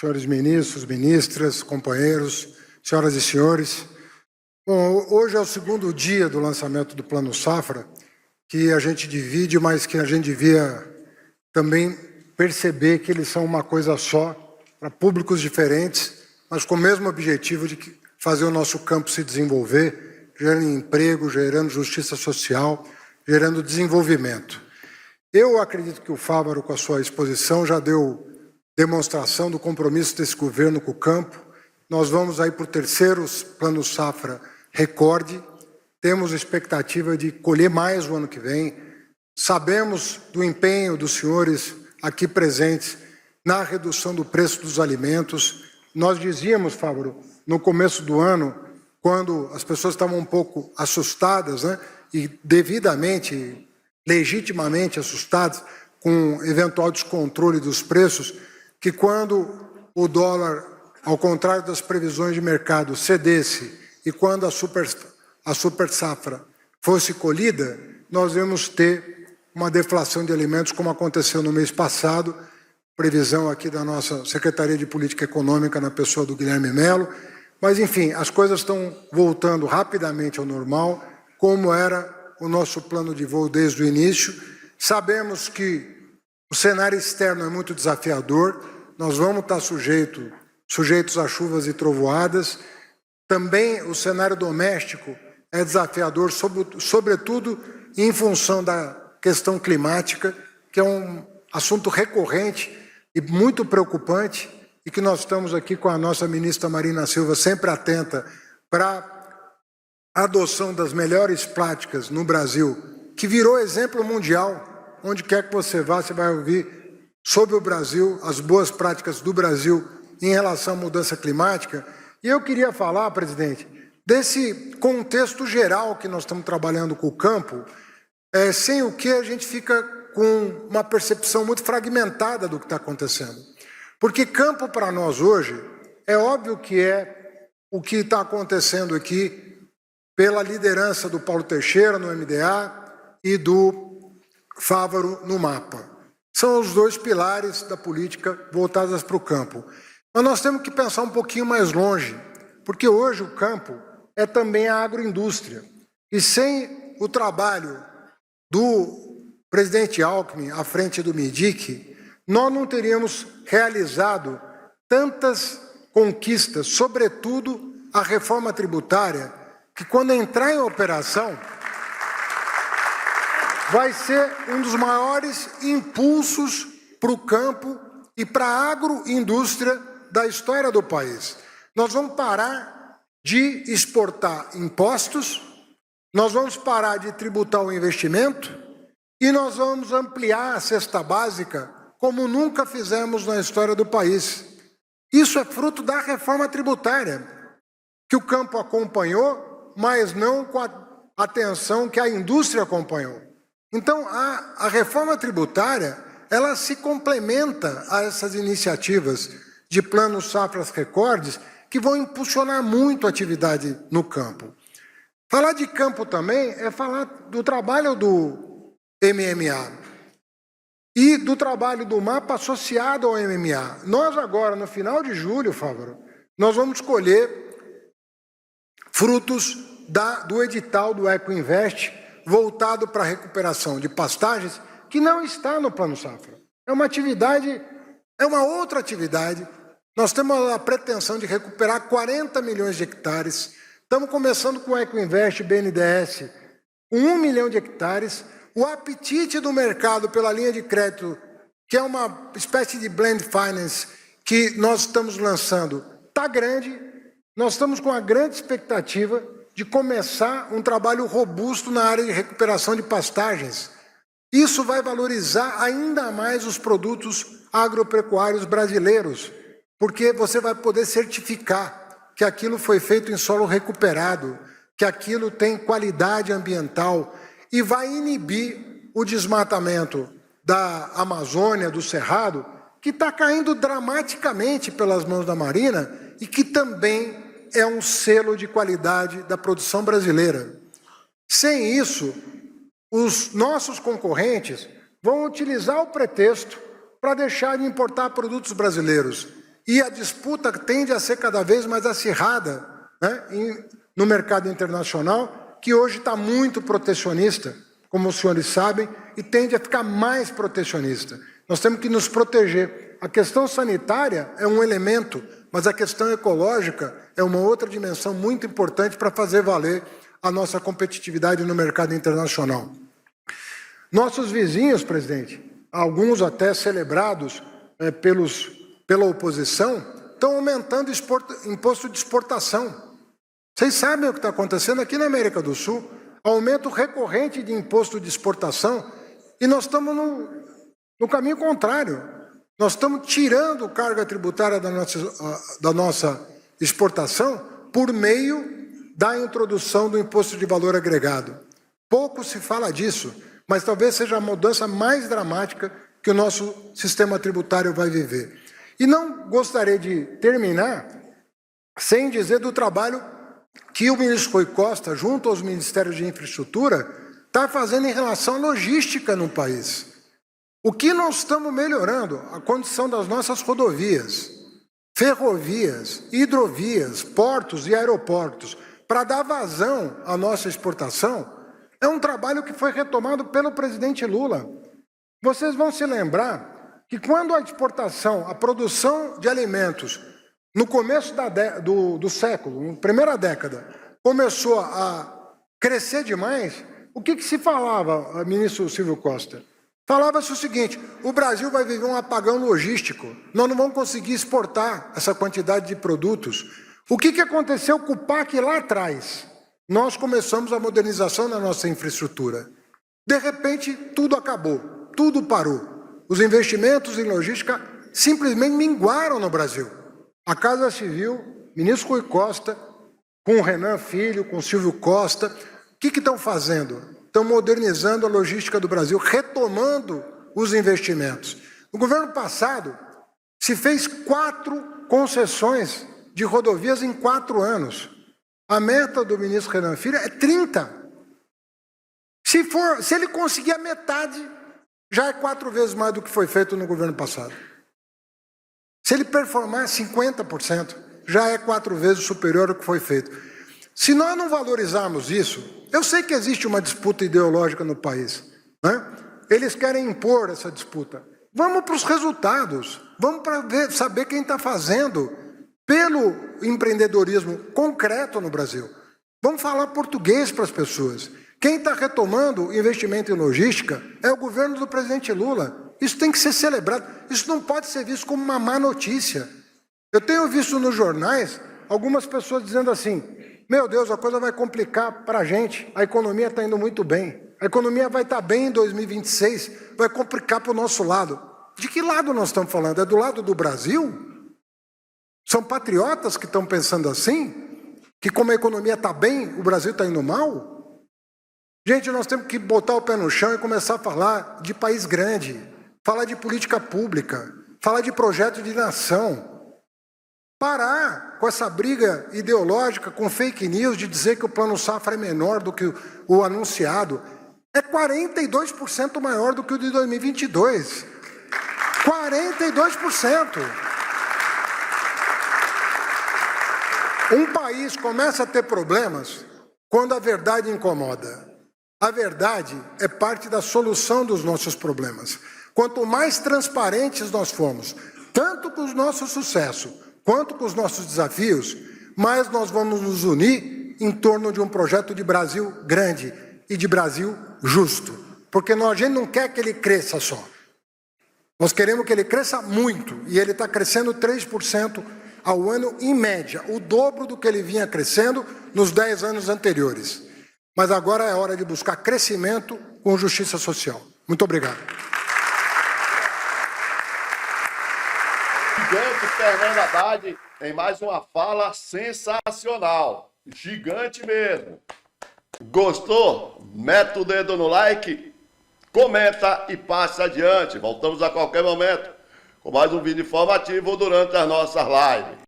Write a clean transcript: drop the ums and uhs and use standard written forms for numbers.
senhores ministros, ministras, companheiros, senhoras e senhores. Bom, hoje é o segundo dia do lançamento do Plano Safra, que a gente divide, mas que a gente devia também perceber que eles são uma coisa só, para públicos diferentes, mas com o mesmo objetivo de fazer o nosso campo se desenvolver, gerando emprego, gerando justiça social, gerando desenvolvimento. Eu acredito que o Fávaro, com a sua exposição, já deu demonstração do compromisso desse governo com o campo. Nós vamos aí para o terceiro Plano Safra recorde, temos expectativa de colher mais o ano que vem, sabemos do empenho dos senhores aqui presentes na redução do preço dos alimentos. Nós dizíamos, Fávaro, no começo do ano, quando as pessoas estavam um pouco assustadas, né, e devidamente, legitimamente assustadas com eventual descontrole dos preços, que quando o dólar, ao contrário das previsões de mercado, cedesse e quando a super safra fosse colhida, nós íamos ter uma deflação de alimentos, como aconteceu no mês passado, previsão aqui da nossa Secretaria de Política Econômica, na pessoa do Guilherme Mello. Mas, enfim, as coisas estão voltando rapidamente ao normal, como era o nosso plano de voo desde o início. Sabemos que o cenário externo é muito desafiador, nós vamos estar sujeitos a chuvas e trovoadas. Também o cenário doméstico é desafiador, sobretudo em função da questão climática, que é um assunto recorrente e muito preocupante, e que nós estamos aqui com a nossa ministra Marina Silva sempre atenta para a adoção das melhores práticas no Brasil, que virou exemplo mundial. Onde quer que você vá, você vai ouvir sobre o Brasil, as boas práticas do Brasil em relação à mudança climática. E eu queria falar, presidente, desse contexto geral que nós estamos trabalhando com o campo, sem o que a gente fica com uma percepção muito fragmentada do que está acontecendo. Porque campo, para nós hoje, é óbvio que é o que está acontecendo aqui pela liderança do Paulo Teixeira no MDA e do Fávaro no MAPA. São os dois pilares da política voltadas para o campo. Mas nós temos que pensar um pouquinho mais longe, porque hoje o campo é também a agroindústria. E sem o trabalho do presidente Alckmin à frente do MIDIC, nós não teríamos realizado tantas conquistas, sobretudo a reforma tributária, que quando entrar em operação, vai ser um dos maiores impulsos para o campo e para a agroindústria da história do país. Nós vamos parar de exportar impostos, nós vamos parar de tributar o investimento e nós vamos ampliar a cesta básica como nunca fizemos na história do país. Isso é fruto da reforma tributária, que o campo acompanhou, mas não com a atenção que a indústria acompanhou. Então, a reforma tributária, ela se complementa a essas iniciativas de planos safras recordes que vão impulsionar muito a atividade no campo. Falar de campo também é falar do trabalho do MMA e do trabalho do MAPA associado ao MMA. Nós agora, no final de julho, Fávaro, nós vamos colher frutos do edital do Ecoinvest voltado para a recuperação de pastagens, que não está no Plano Safra. É uma atividade, é uma outra atividade. Nós temos a pretensão de recuperar 40 milhões de hectares. Estamos começando com o Ecoinvest BNDES, com 1 milhão de hectares. O apetite do mercado pela linha de crédito, que é uma espécie de blend finance que nós estamos lançando, está grande. Nós estamos com a grande expectativa de começar um trabalho robusto na área de recuperação de pastagens. Isso vai valorizar ainda mais os produtos agropecuários brasileiros, porque você vai poder certificar que aquilo foi feito em solo recuperado, que aquilo tem qualidade ambiental e vai inibir o desmatamento da Amazônia, do Cerrado, que está caindo dramaticamente pelas mãos da Marina e que também é um selo de qualidade da produção brasileira. Sem isso, os nossos concorrentes vão utilizar o pretexto para deixar de importar produtos brasileiros. e a disputa tende a ser cada vez mais acirrada, né, no mercado internacional, que hoje está muito protecionista, como os senhores sabem, e tende a ficar mais protecionista. Nós temos que nos proteger. A questão sanitária é um elemento, mas a questão ecológica é uma outra dimensão muito importante para fazer valer a nossa competitividade no mercado internacional. Nossos vizinhos, presidente, alguns até celebrados pela oposição, estão aumentando imposto de exportação. Vocês sabem o que está acontecendo aqui na América do Sul? Aumento recorrente de imposto de exportação, e nós estamos no caminho contrário. Nós estamos tirando carga tributária da nossa exportação por meio da introdução do imposto de valor agregado. Pouco se fala disso, mas talvez seja a mudança mais dramática que o nosso sistema tributário vai viver. E não gostaria de terminar sem dizer do trabalho que o ministro Rui Costa, junto aos Ministérios de Infraestrutura, está fazendo em relação à logística no país. O que nós estamos melhorando? A condição das nossas rodovias, ferrovias, hidrovias, portos e aeroportos, para dar vazão à nossa exportação, é um trabalho que foi retomado pelo presidente Lula. Vocês vão se lembrar que quando a exportação, a produção de alimentos, no começo do século, na primeira década, começou a crescer demais, o que se falava, ministro Silvio Costa? Falava-se o seguinte: o Brasil vai viver um apagão logístico, nós não vamos conseguir exportar essa quantidade de produtos. O que aconteceu com o PAC lá atrás? Nós começamos a modernização da nossa infraestrutura. De repente, tudo acabou, tudo parou. Os investimentos em logística simplesmente minguaram no Brasil. A Casa Civil, ministro Rui Costa, com o Renan Filho, com o Silvio Costa, o que estão fazendo? Estão modernizando a logística do Brasil, retomando os investimentos. No governo passado, se fez 4 concessões de rodovias em 4 anos. A meta do ministro Renan Filho é 30. Se ele conseguir a metade, já é 4 vezes mais do que foi feito no governo passado. Se ele performar 50%, já é 4 vezes superior ao que foi feito. Se nós não valorizarmos isso, eu sei que existe uma disputa ideológica no país, né? Eles querem impor essa disputa. Vamos para os resultados, vamos para saber quem está fazendo pelo empreendedorismo concreto no Brasil. Vamos falar português para as pessoas. Quem está retomando o investimento em logística é o governo do presidente Lula. Isso tem que ser celebrado. Isso não pode ser visto como uma má notícia. Eu tenho visto nos jornais algumas pessoas dizendo assim: meu Deus, a coisa vai complicar para a gente, a economia está indo muito bem, a economia vai estar bem em 2026, vai complicar para o nosso lado. De que lado nós estamos falando? É do lado do Brasil? São patriotas que estão pensando assim? Que como a economia está bem, o Brasil está indo mal? Gente, nós temos que botar o pé no chão e começar a falar de país grande, falar de política pública, falar de projeto de nação. Parar com essa briga ideológica, com fake news, de dizer que o Plano Safra é menor do que o anunciado. É 42% maior do que o de 2022. 42%. Um país começa a ter problemas quando a verdade incomoda. A verdade é parte da solução dos nossos problemas. Quanto mais transparentes nós formos, tanto com o nosso sucesso quanto com os nossos desafios, mais nós vamos nos unir em torno de um projeto de Brasil grande e de Brasil justo. Porque a gente não quer que ele cresça só. Nós queremos que ele cresça muito, e ele está crescendo 3% ao ano em média, o dobro do que ele vinha crescendo nos 10 anos anteriores. Mas agora é hora de buscar crescimento com justiça social. Muito obrigado. Gigante Fernando Haddad tem mais uma fala sensacional. Gigante mesmo. Gostou? Mete o dedo no like, comenta e passe adiante. Voltamos a qualquer momento com mais um vídeo informativo durante as nossas lives.